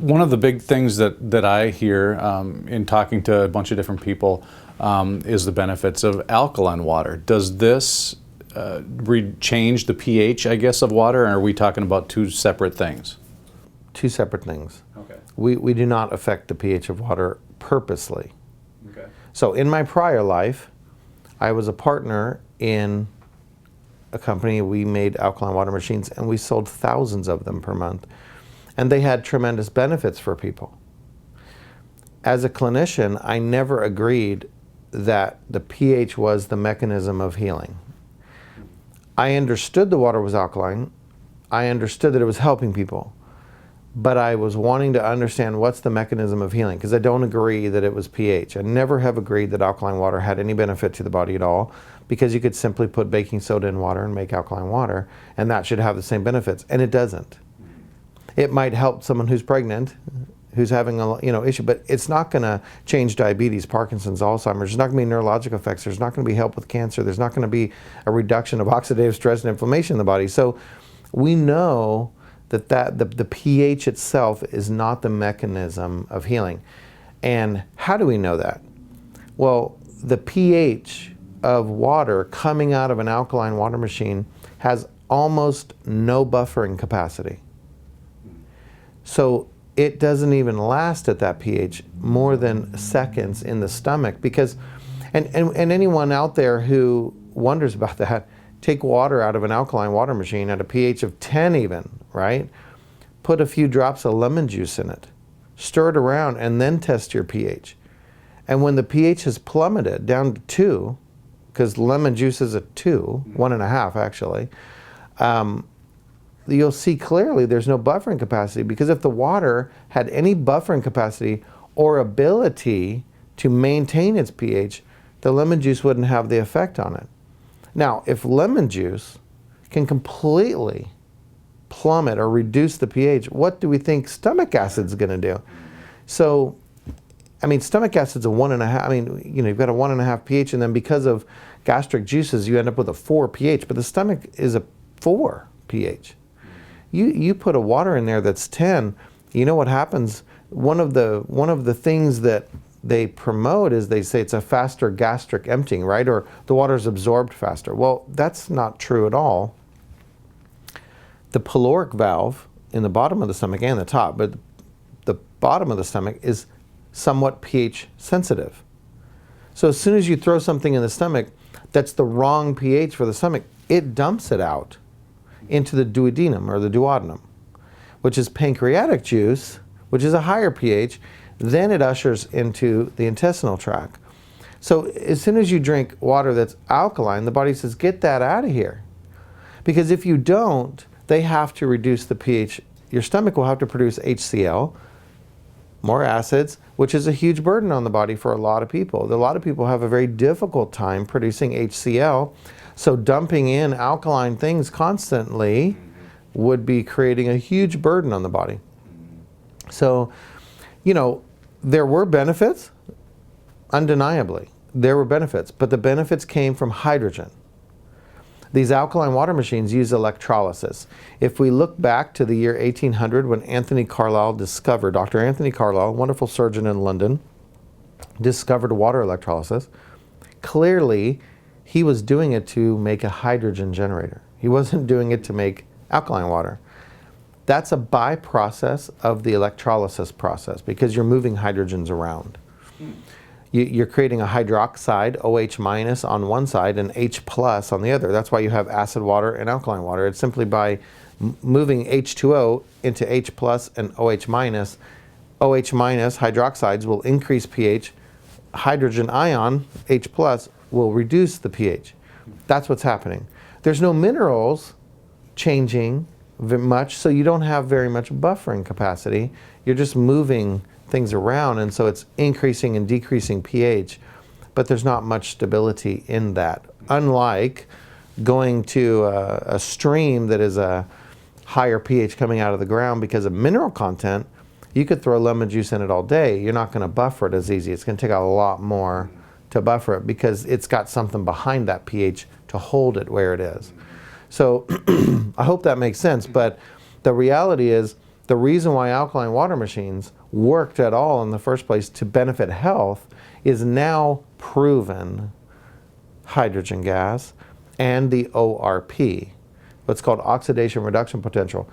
One of the big things that I hear in talking to a bunch of different people is the benefits of alkaline water. Does this change the pH, I guess, of water, or are we talking about two separate things? Two separate things. Okay. We do not affect the pH of water purposely. Okay. So in my prior life, I was a partner in a company. We made alkaline water machines, and we sold thousands of them per month. And they had tremendous benefits for people. As a clinician, I never agreed that the pH was the mechanism of healing. I understood the water was alkaline. I understood that it was helping people. But I was wanting to understand what's the mechanism of healing, because I don't agree that it was pH. I never have agreed that alkaline water had any benefit to the body at all, because you could simply put baking soda in water and make alkaline water, and that should have the same benefits, and it doesn't. It might help someone who's pregnant, who's having a issue, but it's not going to change diabetes, Parkinson's, Alzheimer's. There's not going to be neurologic effects. There's not going to be help with cancer. There's not going to be a reduction of oxidative stress and inflammation in the body. So we know that the pH itself is not the mechanism of healing. And how do we know that? Well, the pH of water coming out of an alkaline water machine has almost no buffering capacity. So it doesn't even last at that pH more than seconds in the stomach, because, and anyone out there who wonders about that, take water out of an alkaline water machine at a pH of 10 even, right? Put a few drops of lemon juice in it, stir it around, and then test your pH. And when the pH has plummeted down to 2, because lemon juice is a 2, 1.5 actually, you'll see clearly there's no buffering capacity, because if the water had any buffering capacity or ability to maintain its pH, the lemon juice wouldn't have the effect on it. Now, if lemon juice can completely plummet or reduce the pH, what do we think stomach acid's going to do? So, I mean, stomach acid's a 1.5. I mean, you've got a 1.5 pH, and then because of gastric juices, you end up with a 4 pH. But the stomach is a 4 pH. You put a water in there that's 10. You know what happens? One of the things that they promote is they say it's a faster gastric emptying, right? Or the water's absorbed faster. Well, that's not true at all. The pyloric valve in the bottom of the stomach and the top, but the bottom of the stomach is somewhat pH sensitive. So as soon as you throw something in the stomach that's the wrong pH for the stomach, it dumps it out into the duodenum or the duodenum, which is pancreatic juice, which is a higher pH. Then it ushers into the intestinal tract. So as soon as you drink water that's alkaline, the body says, get that out of here. Because if you don't, they have to reduce the pH. Your stomach will have to produce HCl, more acids, which is a huge burden on the body for a lot of people. A lot of people have a very difficult time producing HCl, so dumping in alkaline things constantly would be creating a huge burden on the body. So, there were benefits, undeniably. There were benefits, but the benefits came from hydrogen. These alkaline water machines use electrolysis. If we look back to the year 1800, when Dr. Anthony Carlisle, wonderful surgeon in London, discovered water electrolysis, clearly he was doing it to make a hydrogen generator. He wasn't doing it to make alkaline water. That's a byprocess of the electrolysis process, because you're moving hydrogens around. You're creating a hydroxide, OH- on one side and H+ on the other. That's why you have acid water and alkaline water. It's simply by moving H2O into H+ and OH-. OH- hydroxides will increase pH. Hydrogen ion, H+, will reduce the pH. That's what's happening. There's no minerals changing much, so you don't have very much buffering capacity. You're just moving things around, and so it's increasing and decreasing pH, but there's not much stability in that. Unlike going to a stream that is a higher pH coming out of the ground because of mineral content, you could throw lemon juice in it all day. You're not going to buffer it as easy. It's going to take a lot more to buffer it, because it's got something behind that pH to hold it where it is. So I hope that makes sense, but the reality is the reason why alkaline water machines worked at all in the first place to benefit health is now proven. Hydrogen gas and the ORP, what's called oxidation reduction potential.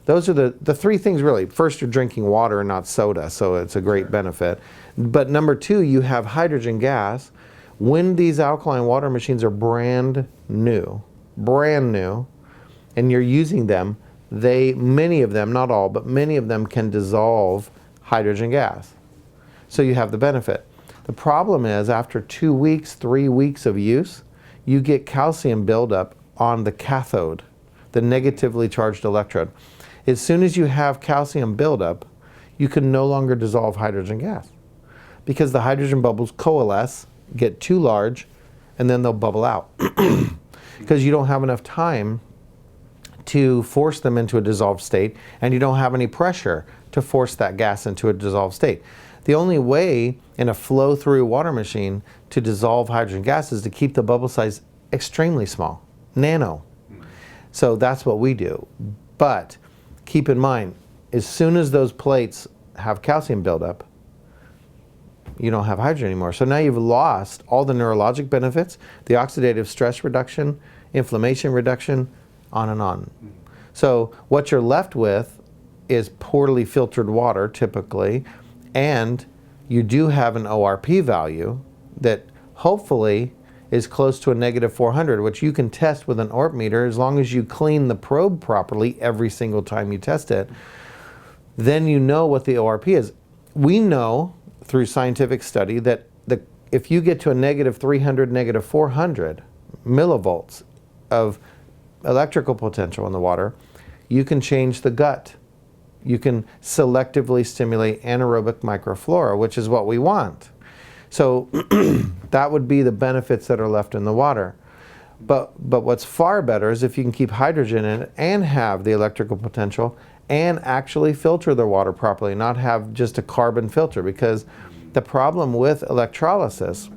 Those are the three things really. First, you're drinking water and not soda, so it's a great benefit. But number two, you have hydrogen gas. When these alkaline water machines are brand new, and you're using them, many of them, not all, but many of them can dissolve hydrogen gas. So you have the benefit. The problem is after 2 weeks, 3 weeks of use, you get calcium buildup on the cathode, the negatively charged electrode. As soon as you have calcium buildup, you can no longer dissolve hydrogen gas because the hydrogen bubbles coalesce, get too large, and then they'll bubble out because you don't have enough time to force them into a dissolved state, and you don't have any pressure to force that gas into a dissolved state. The only way in a flow-through water machine to dissolve hydrogen gas is to keep the bubble size extremely small, nano. So that's what we do. But keep in mind, as soon as those plates have calcium buildup, you don't have hydrogen anymore. So now you've lost all the neurologic benefits, the oxidative stress reduction, inflammation reduction, on and on. So what you're left with is poorly filtered water typically, and you do have an ORP value that hopefully is close to a negative 400, which you can test with an ORP meter as long as you clean the probe properly every single time you test it. Then you know what the ORP is. We know through scientific study that if you get to a negative 300, negative 400 millivolts of electrical potential in the water, you can change the gut. You can selectively stimulate anaerobic microflora, which is what we want. So that would be the benefits that are left in the water. But what's far better is if you can keep hydrogen in it and have the electrical potential and actually filter the water properly, not have just a carbon filter. Because the problem with electrolysis,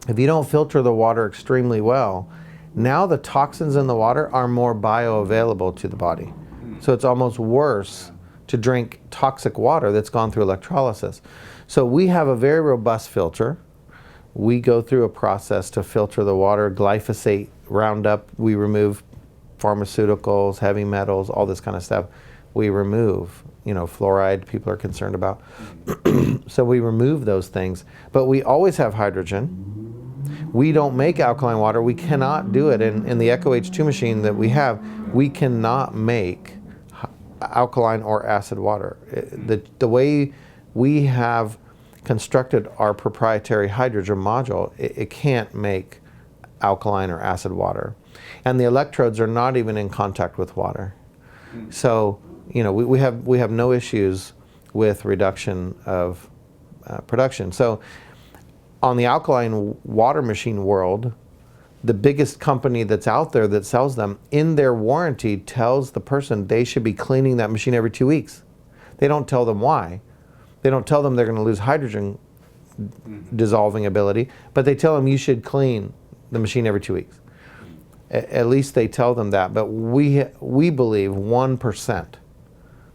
if you don't filter the water extremely well, now the toxins in the water are more bioavailable to the body. So it's almost worse to drink toxic water that's gone through electrolysis. So we have a very robust filter. We go through a process to filter the water, glyphosate, Roundup, we remove pharmaceuticals, heavy metals, all this kind of stuff. We remove, fluoride people are concerned about. So we remove those things, but we always have hydrogen. We don't make alkaline water. We cannot do it. In the Echo H2 machine that we have, we cannot make alkaline or acid water. The way we have constructed our proprietary hydrogen module, it can't make alkaline or acid water. And the electrodes are not even in contact with water. So, we have no issues with reduction of production. So on the alkaline water machine world, the biggest company that's out there that sells them, in their warranty tells the person they should be cleaning that machine every 2 weeks. They don't tell them why. They don't tell them they're going to lose hydrogen dissolving ability, but they tell them you should clean the machine every 2 weeks. At least they tell them that. But we believe 1%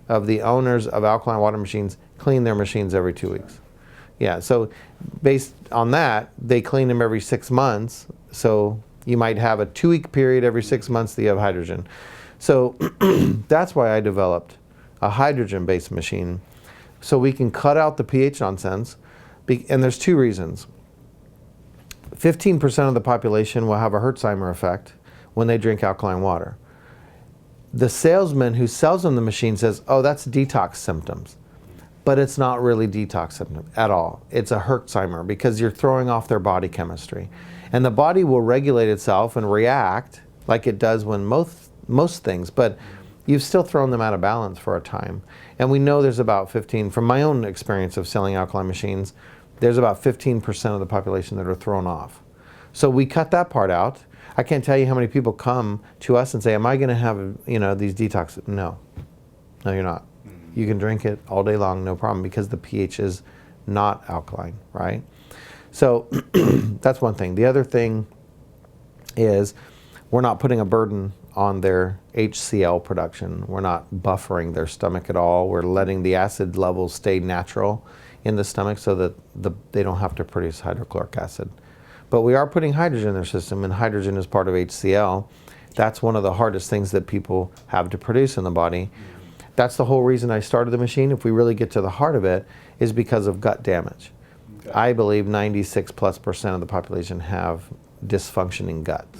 of the owners of alkaline water machines clean their machines every 2 weeks. Yeah, so based on that, they clean them every 6 months. So you might have a 2-week period every 6 months that you have hydrogen. So that's why I developed a hydrogen-based machine, so we can cut out the pH nonsense. And there's 2 reasons. 15% of the population will have a Hertzheimer effect when they drink alkaline water. The salesman who sells them the machine says, oh, that's detox symptoms. But it's not really detox symptom at all. It's a Hertzheimer because you're throwing off their body chemistry. And the body will regulate itself and react like it does when most things, but you've still thrown them out of balance for a time. And we know there's about 15, from my own experience of selling alkaline machines, there's about 15% of the population that are thrown off. So we cut that part out. I can't tell you how many people come to us and say, am I going to have, these detox? No, you're not. You can drink it all day long, no problem, because the pH is not alkaline, right? So that's one thing. The other thing is we're not putting a burden on their HCl production. We're not buffering their stomach at all. We're letting the acid levels stay natural in the stomach so that they don't have to produce hydrochloric acid. But we are putting hydrogen in their system, and hydrogen is part of HCl. That's one of the hardest things that people have to produce in the body. That's the whole reason I started the machine, if we really get to the heart of it, is because of gut damage. Okay. I believe 96+% of the population have dysfunctioning guts.